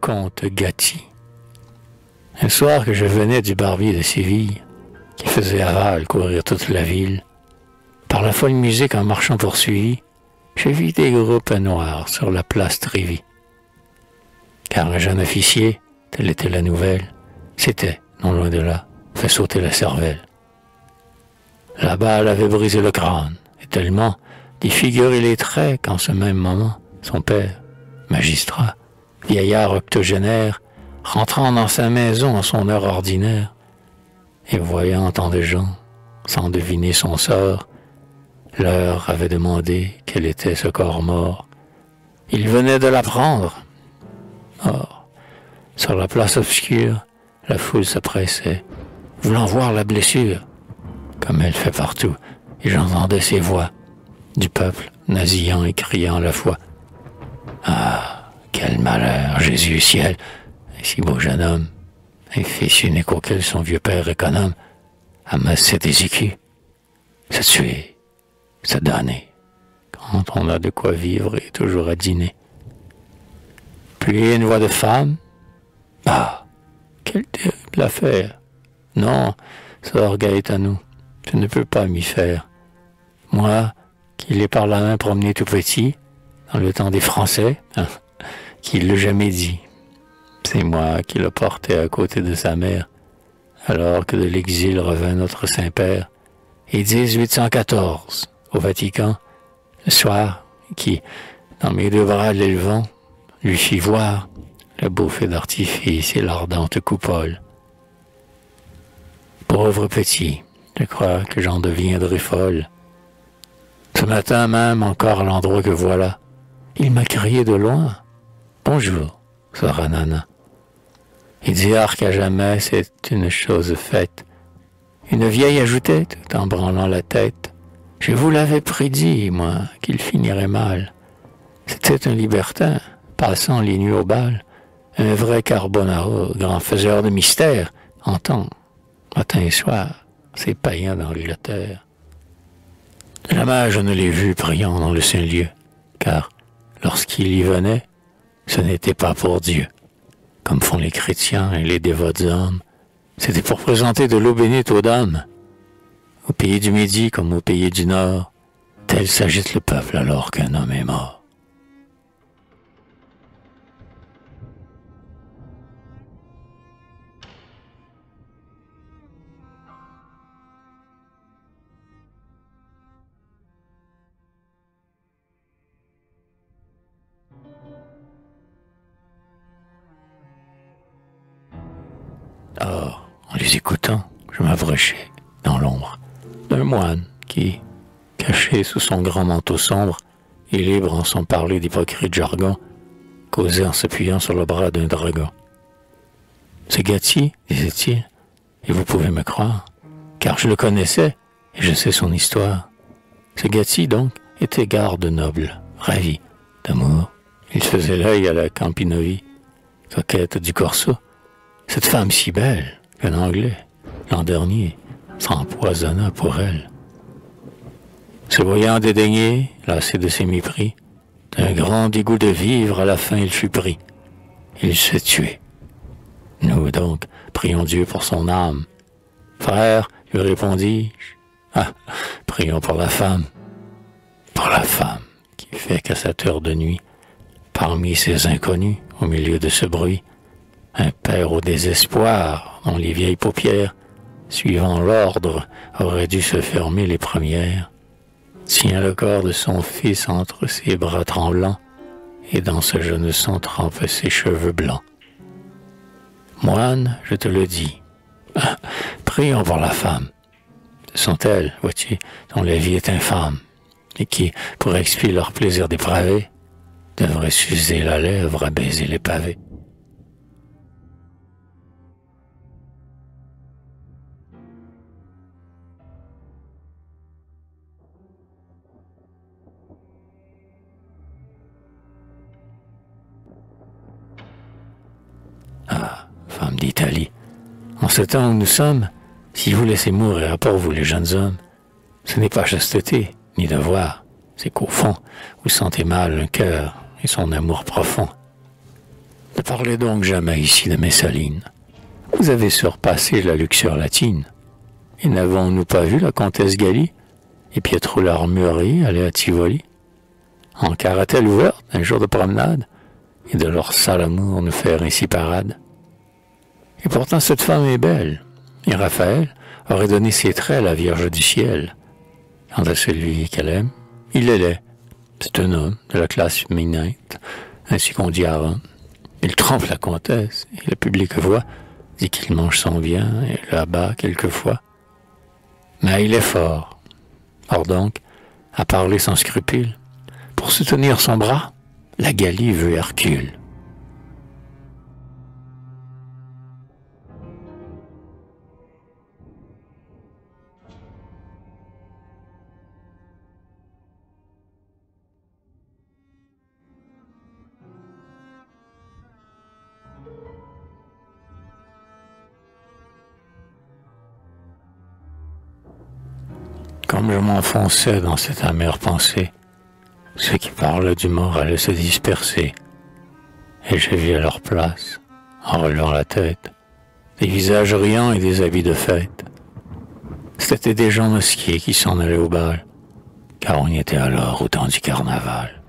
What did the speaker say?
comte Gatti. Un soir que je venais du barbier de Séville, qui faisait aval courir toute la ville, par la folle musique en marchant poursuivi, j'ai vu des groupes noirs sur la place Trévis. Car un jeune officier, telle était la nouvelle, s'était, non loin de là, fait sauter la cervelle. La balle avait brisé le crâne, et tellement défiguré les traits qu'en ce même moment, son père, magistrat, vieillard octogénaire, rentrant dans sa maison en son heure ordinaire, et voyant tant de gens, sans deviner son sort, l'heure avait demandé quel était ce corps mort. Il venait de l'apprendre. Or, sur la place obscure, la foule se pressait, voulant voir la blessure, comme elle fait partout, et j'entendais ces voix du peuple nasillant et criant à la fois. Ah, quel malheur, Jésus ciel, un si beau jeune homme, un fils unique auquel son vieux père économe amassait des écus, se tuer, se donner, quand on a de quoi vivre et toujours à dîner. Puis une voix de femme. Ah, quelle terrible affaire. Non, ce orgueil est à nous, je ne peux pas m'y faire. Moi, qui l'ai par la main promené tout petit, dans le temps des Français, qui l'a jamais dit. C'est moi qui le portais à côté de sa mère, alors que de l'exil revint notre Saint-Père, et 1814, au Vatican, le soir, qui, dans mes deux bras l'élevant, lui fit voir le beau feu d'artifice et l'ardente coupole. Pauvre petit, je crois que j'en deviendrai folle. Ce matin même, encore à l'endroit que voilà, il m'a crié de loin. Bonjour, sœur Nana. Et dire qu'à jamais c'est une chose faite. Une vieille ajoutait, tout en branlant la tête. Je vous l'avais prédit, moi, qu'il finirait mal. C'était un libertin, passant les nuits au bal, un vrai carbonaro, grand faiseur de mystères, entend, matin et soir, ces païens d'Angleterre. Jamais je ne l'ai vu priant dans le Saint-Lieu, car lorsqu'il y venait, ce n'était pas pour Dieu, comme font les chrétiens et les dévots hommes, c'était pour présenter de l'eau bénite aux dames. Au pays du Midi comme au pays du Nord, tel s'agite le peuple alors qu'un homme est mort. Or, en les écoutant, je m'approchais, dans l'ombre, d'un moine qui, caché sous son grand manteau sombre et libre en son parler d'hypocrite jargon, causait en s'appuyant sur le bras d'un dragon. C'est Gatti, disait-il, et vous pouvez me croire, car je le connaissais et je sais son histoire. Ce Gatti, donc, était garde noble, ravi d'amour. Il faisait l'œil à la Campinovi, coquette du Corso. Cette femme si belle qu'un Anglais, l'an dernier, s'empoisonna pour elle. Se voyant dédaigné, lassé de ses mépris, d'un grand dégoût de vivre, à la fin il fut pris. Il se tuait. Nous donc prions Dieu pour son âme. Frère, lui répondis-je, prions pour la femme qui fait qu'à cette heure de nuit, parmi ces inconnus, au milieu de ce bruit, un père au désespoir, dont les vieilles paupières, suivant l'ordre, auraient dû se fermer les premières, tient le corps de son fils entre ses bras tremblants, et dans ce jeune sang trempe ses cheveux blancs. Moine, je te le dis, prions pour la femme. Ce sont elles, vois-tu, dont la vie est infâme, et qui, pour expier leur plaisir dépravé, devraient s'user la lèvre à baiser les pavés. Ah, femme d'Italie, en ce temps où nous sommes, si vous laissez mourir à part vous les jeunes hommes, ce n'est pas chasteté, ni devoir, c'est qu'au fond, vous sentez mal un cœur et son amour profond. Ne parlez donc jamais ici de Messalines. Vous avez surpassé la luxure latine. Et n'avons-nous pas vu la comtesse Gali et Pietro l'Armurier aller à Tivoli, en caratelle ouverte un jour de promenade, et de leur sale amour nous faire ainsi parade? Et pourtant cette femme est belle, et Raphaël aurait donné ses traits à la Vierge du ciel. Quant à celui qu'elle aime, il est laid. C'est un homme de la classe féminine, ainsi qu'on dit à Rome. Il trompe la comtesse, et le public voit, dit qu'il mange son bien, et la bat quelquefois. Mais il est fort. Or donc, à parler sans scrupule, pour soutenir son bras, la Galie veut Hercule. Comme je m'enfonçais dans cette amère pensée, ceux qui parlent du mort allaient se disperser, et j'ai vu à leur place, en relevant la tête, des visages riants et des habits de fête. C'étaient des gens mosqués qui s'en allaient au bal, car on y était alors au temps du carnaval.